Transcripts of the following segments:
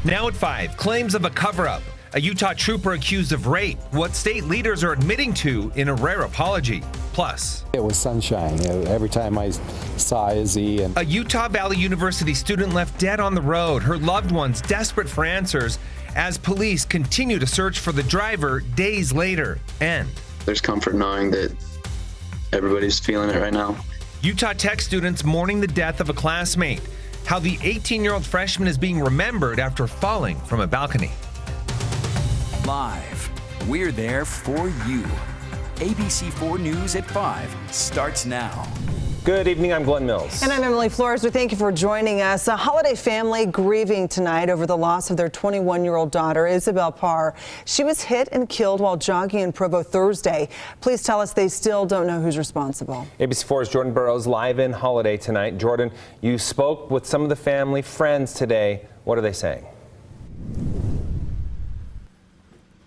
Now at 5, claims of a cover-up. A Utah trooper accused of rape. What state leaders are admitting to in a rare apology. Plus, it was sunshine. Every time I saw Izzy. A Utah Valley University student left dead on the road. Her loved ones desperate for answers as police continue to search for the driver days later. And there's comfort knowing that everybody's feeling it right now. Utah Tech students mourning the death of a classmate. How the 18-year-old freshman is being remembered after falling from a balcony. Live, we're there for you. ABC 4 News at 5 starts now. Good evening, I'm Glenn Mills. And I'm Emily Flores. We thank you for joining us. A holiday family grieving tonight over the loss of their 21-year-old daughter, Isabel Parr. She was hit and killed while jogging in Provo Thursday. Police tell us they still don't know who's responsible. ABC 4's Jordan Burroughs live in Holiday tonight. Jordan, you spoke with some of the family friends today. What are they saying?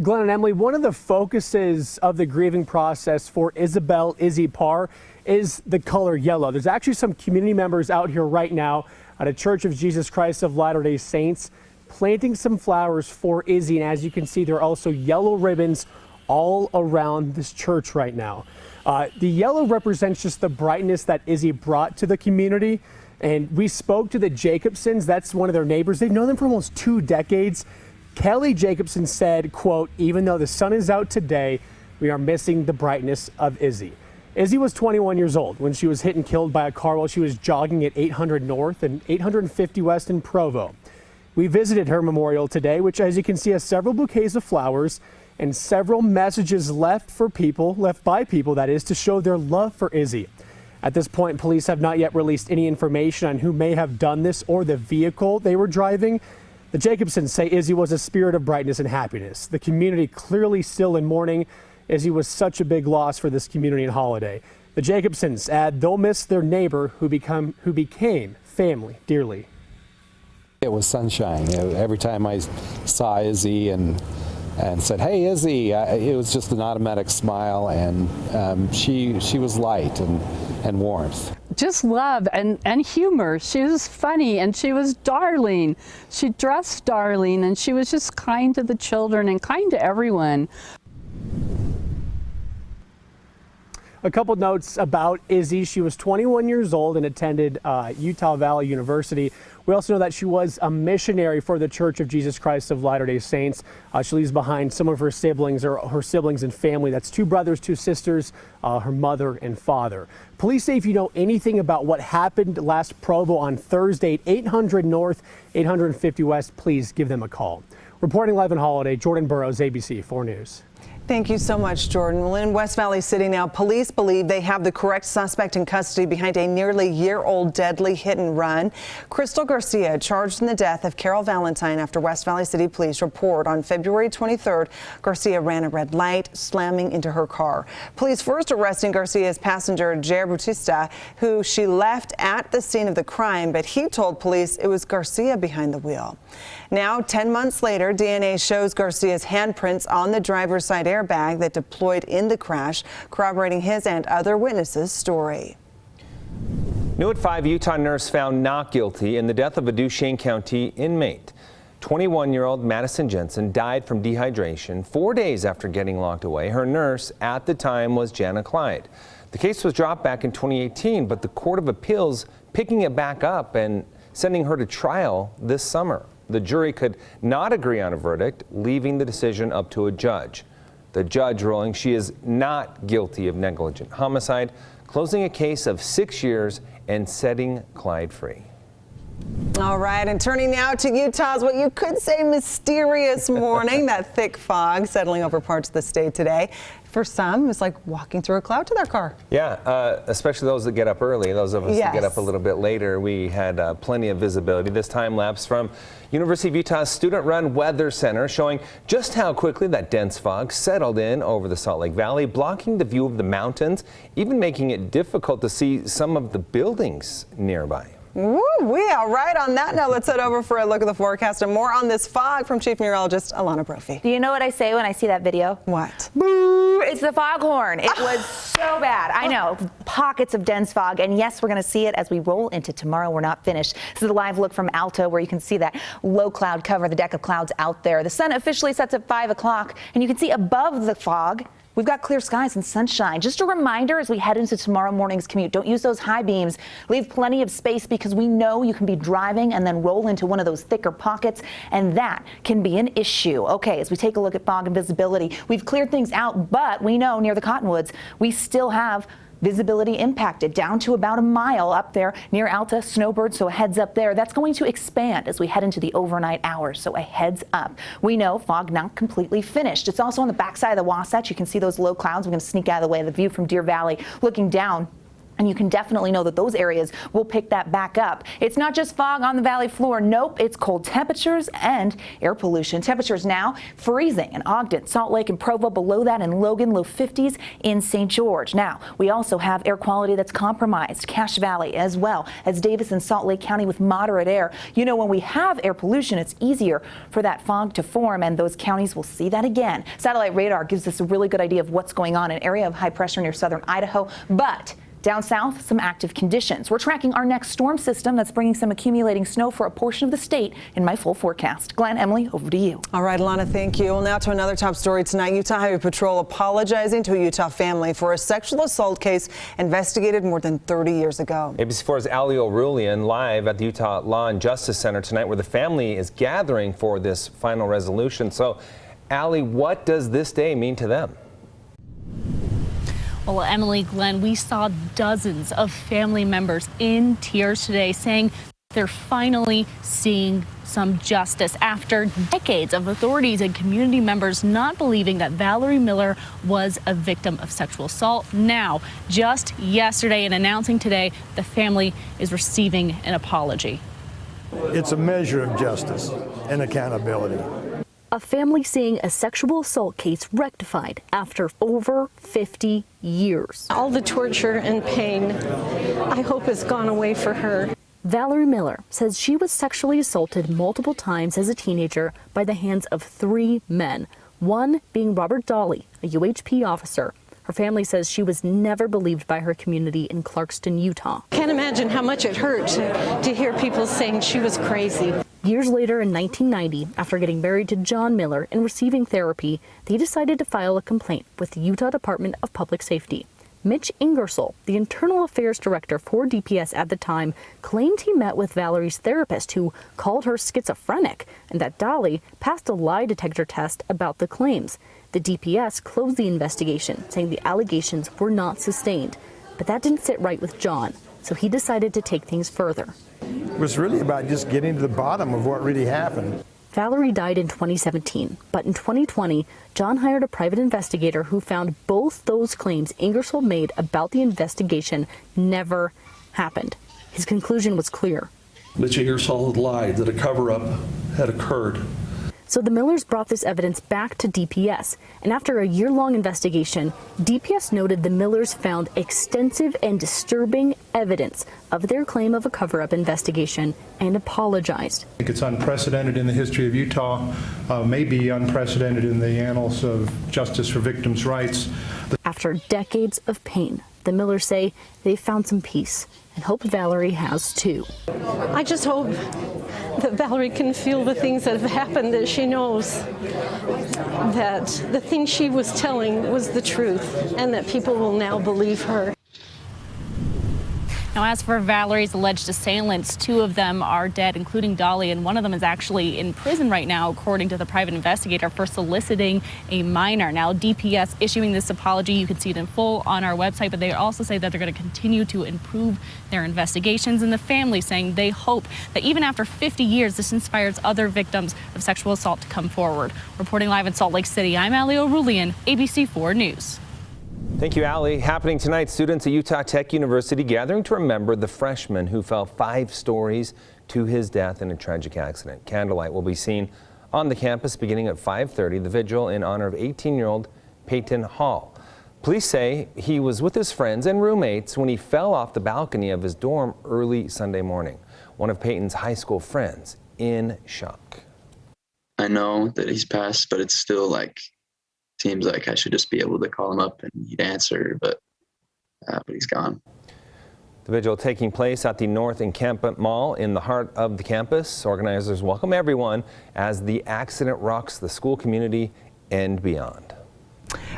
Glenn and Emily, one of the focuses of the grieving process for Izzy Parr is the color yellow. There's actually some community members out here right now at a Church of Jesus Christ of Latter-day Saints planting some flowers for Izzy. And as you can see, there are also yellow ribbons all around this church right now. The yellow represents just the brightness that Izzy brought to the community. And we spoke to the Jacobsons. That's one of their neighbors. They've known them for almost 2 decades. Kelly Jacobson said, quote, "Even though the sun is out today, we are missing the brightness of Izzy." Izzy was 21 years old when she was hit and killed by a car while she was jogging at 800 North and 850 West in Provo. We visited her memorial today, which, as you can see, has several bouquets of flowers and several messages left by people, that is, to show their love for Izzy. At this point, police have not yet released any information on who may have done this or the vehicle they were driving. The Jacobsons say Izzy was a spirit of brightness and happiness. The community clearly still in mourning. Izzy was such a big loss for this community and holiday. The Jacobsons add they'll miss their neighbor who became family dearly. It was sunshine. Every time I saw Izzy and said, "Hey, Izzy," it was just an automatic smile, and she was light and warmth. Just love and humor. She was funny and she was darling. She dressed darling and she was just kind to the children and kind to everyone. A couple notes about Izzy. She was 21 years old and attended Utah Valley University. We also know that she was a missionary for the Church of Jesus Christ of Latter-day Saints. She leaves behind some of her siblings and family. That's 2 brothers, 2 sisters, her mother and father. Police say if you know anything about what happened last Provo on Thursday at 800 North, 850 West, please give them a call. Reporting live on Holiday, Jordan Burroughs, ABC 4 News. Thank you so much, Jordan. Well, in West Valley City now, police believe they have the correct suspect in custody behind a nearly year-old deadly hit and run. Crystal Garcia charged in the death of Carol Valentine after West Valley City police report on February 23rd, Garcia ran a red light, slamming into her car. Police first arresting Garcia's passenger, Jair Bautista, who she left at the scene of the crime, but he told police it was Garcia behind the wheel. Now, 10 months later, DNA shows Garcia's handprints on the driver's side airbag that deployed in the crash, corroborating his and other witnesses' story. New at 5, Utah nurse found not guilty in the death of a Duchesne County inmate. 21-year-old Madison Jensen died from dehydration 4 days after getting locked away. Her nurse at the time was Jana Clyde. The case was dropped back in 2018, but the Court of Appeals picking it back up and sending her to trial this summer. The jury could not agree on a verdict, leaving the decision up to a judge. The judge ruling she is not guilty of negligent homicide, closing a case of 6 years and setting Clyde free. All right, and turning now to Utah's what you could say mysterious morning. That thick fog settling over parts of the state today. For some, it was like walking through a cloud to their car. Yeah, especially those that get up early. Those of us that get up a little bit later, we had plenty of visibility. This time lapse from University of Utah's student-run weather center showing just how quickly that dense fog settled in over the Salt Lake Valley, blocking the view of the mountains, even making it difficult to see some of the buildings nearby. Woo, we are right on that note. Let's head over for a look at the forecast and more on this fog from Chief Meteorologist Alana Brophy. Do you know what I say when I see that video? What? Boo! It's the foghorn. It was so bad. I know. Pockets of dense fog. And yes, we're going to see it as we roll into tomorrow. We're not finished. This is a live look from Alta where you can see that low cloud cover, the deck of clouds out there. The sun officially sets at 5 o'clock, and you can see above the fog, we've got clear skies and sunshine. Just a reminder as we head into tomorrow morning's commute, don't use those high beams. Leave plenty of space because we know you can be driving and then roll into one of those thicker pockets, and that can be an issue. Okay, as we take a look at fog and visibility, we've cleared things out, but we know near the Cottonwoods, we still have visibility impacted down to about a mile up there near Alta, Snowbird, so a heads up there. That's going to expand as we head into the overnight hours, so a heads up. We know fog not completely finished. It's also on the backside of the Wasatch. You can see those low clouds. We're going to sneak out of the way. The view from Deer Valley looking down. And you can definitely know that those areas will pick that back up. It's not just fog on the valley floor. Nope, it's cold temperatures and air pollution. Temperatures now freezing in Ogden, Salt Lake, and Provo. Below that in Logan, low 50s in St. George. Now, we also have air quality that's compromised. Cache Valley as well as Davis and Salt Lake County with moderate air. You know, when we have air pollution, it's easier for that fog to form, and those counties will see that again. Satellite radar gives us a really good idea of what's going on. An area of high pressure near southern Idaho, but down south, some active conditions. We're tracking our next storm system that's bringing some accumulating snow for a portion of the state in my full forecast. Glenn, Emily, over to you. All right, Alana, thank you. Well, now to another top story tonight. Utah Highway Patrol apologizing to a Utah family for a sexual assault case investigated more than 30 years ago. ABC4's Ali O'Rulian live at the Utah Law and Justice Center tonight, where the family is gathering for this final resolution. So, Ali, what does this day mean to them? Well, Emily, Glenn, we saw dozens of family members in tears today saying they're finally seeing some justice after decades of authorities and community members not believing that Valerie Miller was a victim of sexual assault. Now, just yesterday and announcing today, the family is receiving an apology. It's a measure of justice and accountability. A family seeing a sexual assault case rectified after over 50 years. All the torture and pain, I hope, has gone away for her. Valerie Miller says she was sexually assaulted multiple times as a teenager by the hands of 3 men, one being Robert Dolly, a UHP officer. Her family says she was never believed by her community in Clarkston, Utah. Can't imagine how much it hurt to hear people saying she was crazy. Years later in 1990, after getting married to John Miller and receiving therapy, they decided to file a complaint with the Utah Department of Public Safety. Mitch Ingersoll, the internal affairs director for DPS at the time, claimed he met with Valerie's therapist, who called her schizophrenic, and that Dolly passed a lie detector test about the claims. The DPS closed the investigation, saying the allegations were not sustained. But that didn't sit right with John, so he decided to take things further. It was really about just getting to the bottom of what really happened. Valerie died in 2017, but in 2020, John hired a private investigator who found both those claims Ingersoll made about the investigation never happened. His conclusion was clear. Mitch Ingersoll had lied that a cover-up had occurred. So the Millers brought this evidence back to DPS, and after a year-long investigation, DPS noted the Millers found extensive and disturbing evidence of their claim of a cover-up investigation and apologized. I think it's unprecedented in the history of Utah, maybe unprecedented in the annals of justice for victims' rights. After decades of pain, the Millers say they've found some peace and hope Valerie has too. I just hope that Valerie can feel the things that have happened, that she knows that the thing she was telling was the truth and that people will now believe her. Now, as for Valerie's alleged assailants, 2 of them are dead, including Dolly, and one of them is actually in prison right now, according to the private investigator, for soliciting a minor. Now, DPS issuing this apology, you can see it in full on our website, but they also say that they're going to continue to improve their investigations, and the family saying they hope that even after 50 years, this inspires other victims of sexual assault to come forward. Reporting live in Salt Lake City, I'm Ali O'Rulian, ABC4 News. Thank you, Ali. Happening tonight, students at Utah Tech University gathering to remember the freshman who fell 5 stories to his death in a tragic accident. Candlelight will be seen on the campus beginning at 5:30, the vigil in honor of 18-year-old Peyton Hall. Police say he was with his friends and roommates when he fell off the balcony of his dorm early Sunday morning. one of Peyton's high school friends, in shock. I know that he's passed, but it's still like, seems like I should just be able to call him up and he'd answer, but he's gone. The vigil taking place at the North Encampment Mall in the heart of the campus. Organizers welcome everyone as the accident rocks the school community and beyond.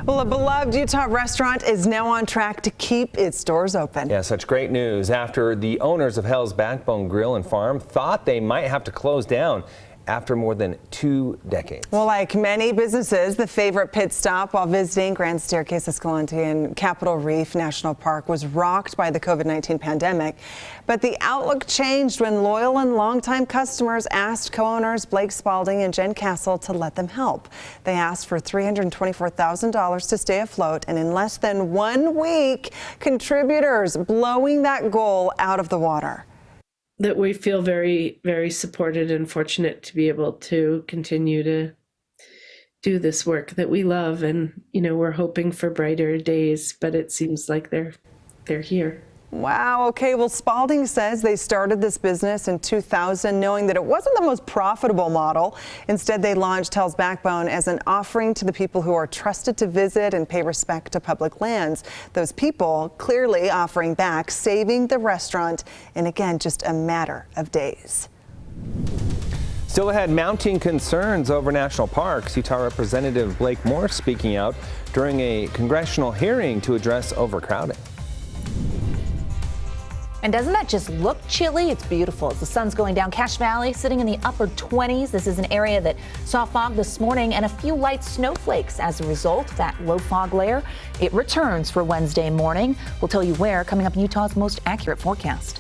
Well, a beloved Utah restaurant is now on track to keep its doors open. Yeah, such great news after the owners of Hell's Backbone Grill and Farm thought they might have to close down after more than 2 decades. Well, like many businesses, the favorite pit stop while visiting Grand Staircase Escalante and Capitol Reef National Park was rocked by the COVID-19 pandemic. But the outlook changed when loyal and longtime customers asked co-owners Blake Spalding and Jen Castle to let them help. They asked for $324,000 to stay afloat, and in less than 1 week, contributors blowing that goal out of the water. That we feel very, very supported and fortunate to be able to continue to do this work that we love. And, you know, we're hoping for brighter days, but it seems like they're here. Wow. Okay. Well, Spalding says they started this business in 2000 knowing that it wasn't the most profitable model. Instead, they launched Hell's Backbone as an offering to the people who are trusted to visit and pay respect to public lands. Those people clearly offering back, saving the restaurant in, again, just a matter of days. Still ahead, mounting concerns over national parks. Utah Representative Blake Morse speaking out during a congressional hearing to address overcrowding. And doesn't that just look chilly? It's beautiful. As the sun's going down, Cache Valley sitting in the upper 20s. This is an area that saw fog this morning and a few light snowflakes. As a result, that low fog layer, it returns for Wednesday morning. We'll tell you where coming up in Utah's most accurate forecast.